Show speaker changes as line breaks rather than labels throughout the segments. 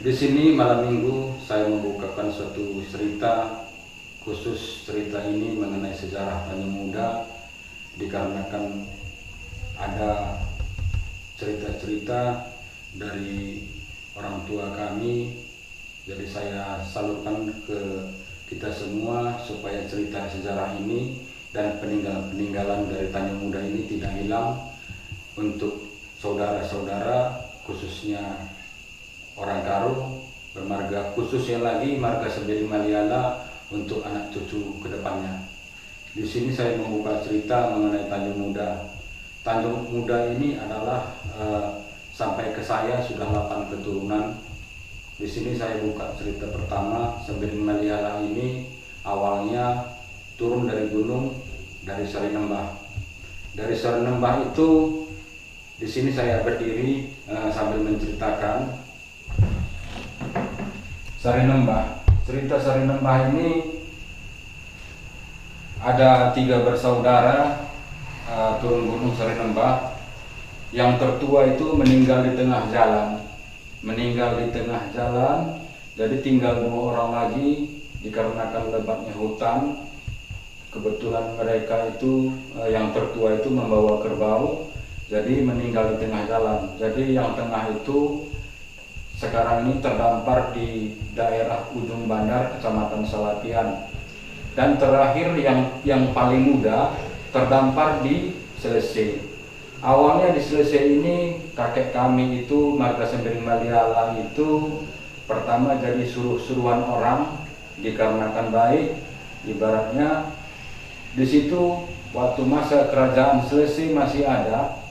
Di sini malam minggu saya membukakan suatu cerita, khusus cerita ini mengenai sejarah Tanjung Muda, dikarenakan ada cerita-cerita dari orang tua kami. Jadi saya salurkan ke kita semua supaya cerita sejarah ini dan peninggalan dari Tanjung Muda ini tidak hilang untuk saudara-saudara, khususnya orang Karo, bermarga khususnya lagi marga Sembiring Maliala untuk anak cucu kedepannya. Di sini saya membuka cerita mengenai Tanjung Muda. Tanjung Muda ini adalah sampai ke saya sudah 8 keturunan. Di sini saya buka cerita pertama. Sembiring Maliala ini awalnya turun dari gunung, dari Sarinembah. Dari Sarinembah itu di sini saya berdiri sambil menceritakan Sarinembah. Cerita Sarinembah ini ada 3 bersaudara turun gunung Sarinembah. Yang tertua itu meninggal di tengah jalan. Jadi tinggal 2 orang lagi dikarenakan lebatnya hutan. Kebetulan mereka itu yang tertua itu membawa kerbau, jadi meninggal di tengah jalan. Jadi yang tengah itu sekarang ini terdampar di daerah Ujung Bandar, Kecamatan Salapian. Dan terakhir yang paling muda terdampar di Selesai. Awalnya di Selesai ini kakek kami itu marga Sembiring Maliala itu pertama jadi suruh-suruhan orang dikarenakan baik. Ibaratnya di situ waktu masa kerajaan Selesai masih ada.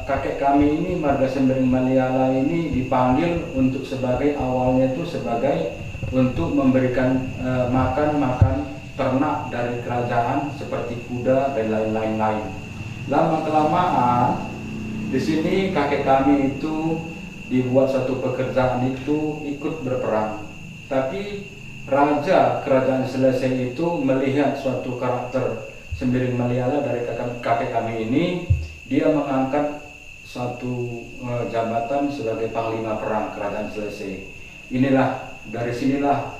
Kakek kami ini marga Sembiring Maliala ini dipanggil untuk sebagai awalnya itu sebagai untuk memberikan makan ternak dari kerajaan seperti kuda dan lain-lain. Lama kelamaan di sini kakek kami itu dibuat satu pekerjaan itu ikut berperang. Tapi raja kerajaan Selesai itu melihat suatu karakter Sembiring Maliala dari kakek kami ini. Dia mengangkat satu jabatan sebagai panglima perang kerajaan Selesai. Dari sinilah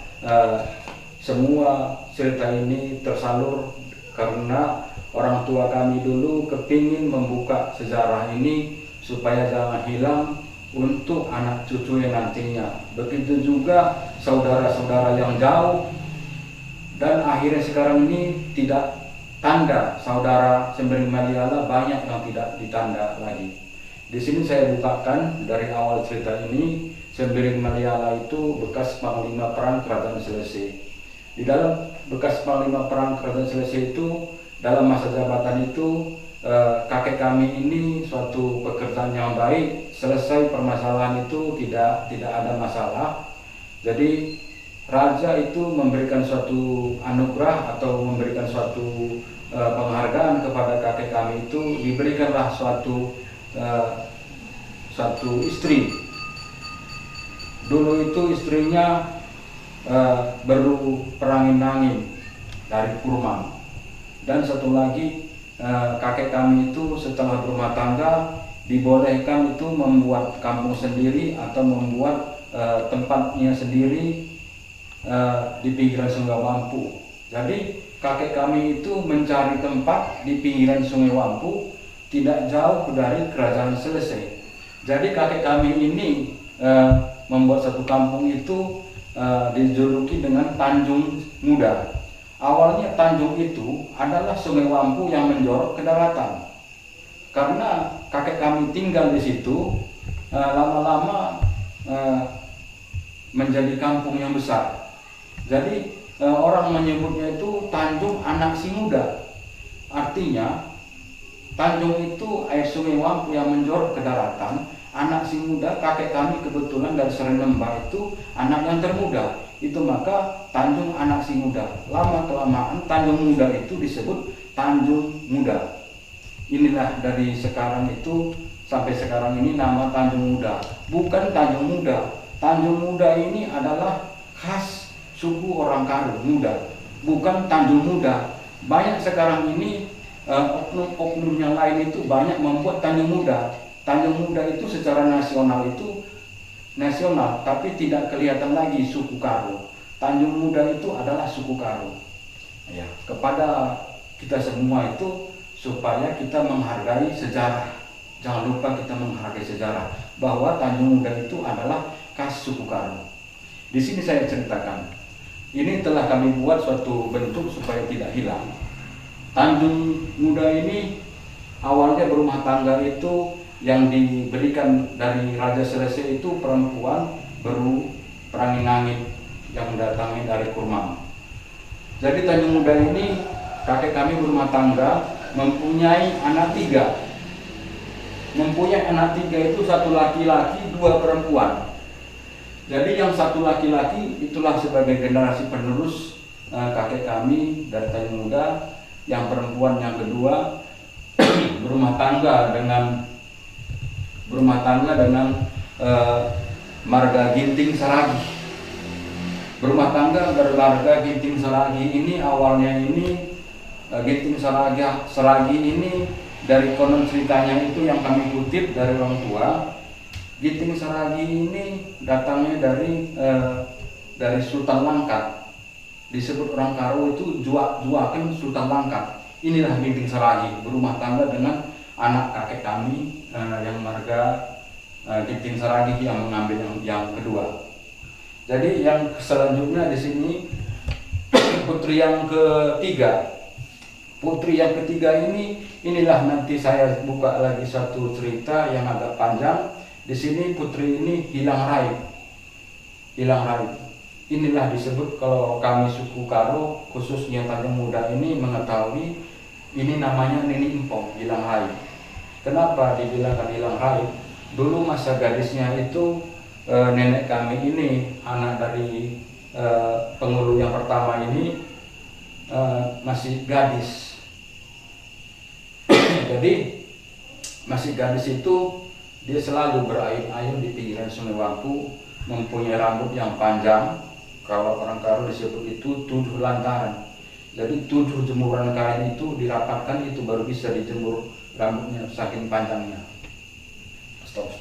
semua cerita ini tersalur karena orang tua kami dulu kepingin membuka sejarah ini supaya jangan hilang untuk anak cucu yang nantinya. Begitu juga saudara-saudara yang jauh, dan akhirnya sekarang ini tidak tanda saudara Sembiring Maliala banyak yang tidak ditanda lagi. Di sini saya bukakan dari awal cerita ini. Sembiring Maliala itu bekas panglima perang kerajaan Selesai. Di dalam bekas panglima perang kerajaan Selesai itu, dalam masa jabatan itu kakek kami ini suatu pekerjaan yang baik. Selesai permasalahan itu tidak ada masalah. Jadi raja itu memberikan suatu anugerah atau memberikan suatu penghargaan kepada kakek kami itu, diberikanlah suatu istri. Dulu itu istrinya baru perangin-angin dari kurma. Dan satu lagi kakek kami itu setelah berumah tangga dibolehkan itu membuat kampung sendiri atau membuat tempatnya sendiri di pinggiran Sungai Wampu. Jadi kakek kami itu mencari tempat di pinggiran Sungai Wampu tidak jauh dari Kerajaan Selesai. Jadi kakek kami ini membuat satu kampung itu dijuluki dengan Tanjung Muda. Awalnya Tanjung itu adalah Sungai Wampu yang menjorok ke daratan. Karena kakek kami tinggal di situ, lama-lama menjadi kampung yang besar. Jadi orang menyebutnya itu Tanjung Anak Si Muda. Artinya Tanjung itu air Sungai Wampu yang menjorok ke daratan. Anak si muda, kakek kami kebetulan dari Serenembah itu anak yang termuda. Itu maka Tanjung Anak Si Muda. Lama kelamaan Tanjung Muda itu disebut Tanjung Muda. Inilah dari sekarang itu sampai sekarang ini nama Tanjung Muda. Bukan Tanjung Muda. Tanjung Muda ini adalah khas suku orang Karo Muda. Bukan Tanjung Muda. Banyak sekarang ini oknum-oknum yang lain itu banyak membuat Tanjung Muda. Tanjung Muda itu secara nasional itu nasional, tapi tidak kelihatan lagi suku Karo. Tanjung Muda itu adalah suku Karo. Ya, kepada kita semua itu supaya kita menghargai sejarah. Jangan lupa kita menghargai sejarah bahwa Tanjung Muda itu adalah khas suku Karo. Di sini saya ceritakan. Ini telah kami buat suatu bentuk supaya tidak hilang. Tanjung Muda ini awalnya berumah tangga itu yang diberikan dari Raja Selesai itu perempuan beru perangin-angin yang datangnya dari Kurmang. Jadi Tanjung Muda ini kakek kami berumah tangga mempunyai anak 3. Mempunyai anak 3 itu satu laki-laki, 2 perempuan. Jadi yang satu laki-laki itulah sebagai generasi penerus kakek kami dari Tanjung Muda. Yang perempuan yang kedua berumah tangga dengan marga Ginting Saragi. Berumah tangga dari marga Ginting Saragi ini awalnya ini Ginting Saragi ini dari konon ceritanya itu yang kami kutip dari orang tua. Ginting Saragi ini datangnya dari Sultan Langkat. Disebut orang Karo itu juakan Sultan Langkat. Inilah Ginting Saragi berumah tangga dengan anak kakek kami yang marga Ginting Saragi yang mengambil yang kedua. Jadi yang selanjutnya di sini putri yang ketiga. Putri yang ketiga inilah nanti saya buka lagi satu cerita yang agak panjang. Di sini putri ini hilang raib. Inilah disebut kalau kami suku Karo khususnya Tanjung Muda ini mengetahui ini namanya Nini Empong, hilang raib. Kenapa dibilangkan hilang raib? Dulu masa gadisnya itu nenek kami ini anak dari penghulu yang pertama ini masih gadis. Jadi masih gadis itu dia selalu berayun-ayun di pinggiran Sungai Wampu, mempunyai rambut yang panjang. Kalau orang Karo disebut itu 7 lantaran. Jadi 7 jemuran kain itu dirapatkan itu baru bisa dijemur rambutnya saking panjangnya. Stop.